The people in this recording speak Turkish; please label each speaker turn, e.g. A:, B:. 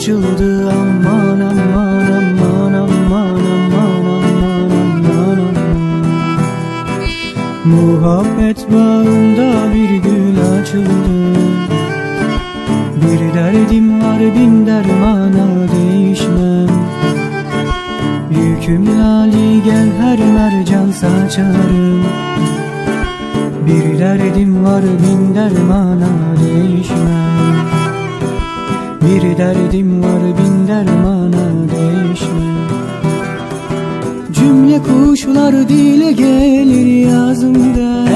A: açıldı. Aman aman aman aman aman aman aman aman. Muhabbet bağında bir gül açıldı. Bir derdim var bin dermana değişmem. Yüküm lali gel her mercan saçarım. Bir derdim var bin dermana değişmem. Bir derdim var bin dermana değişmem. Cümle kuşlar dile gelir yazımda.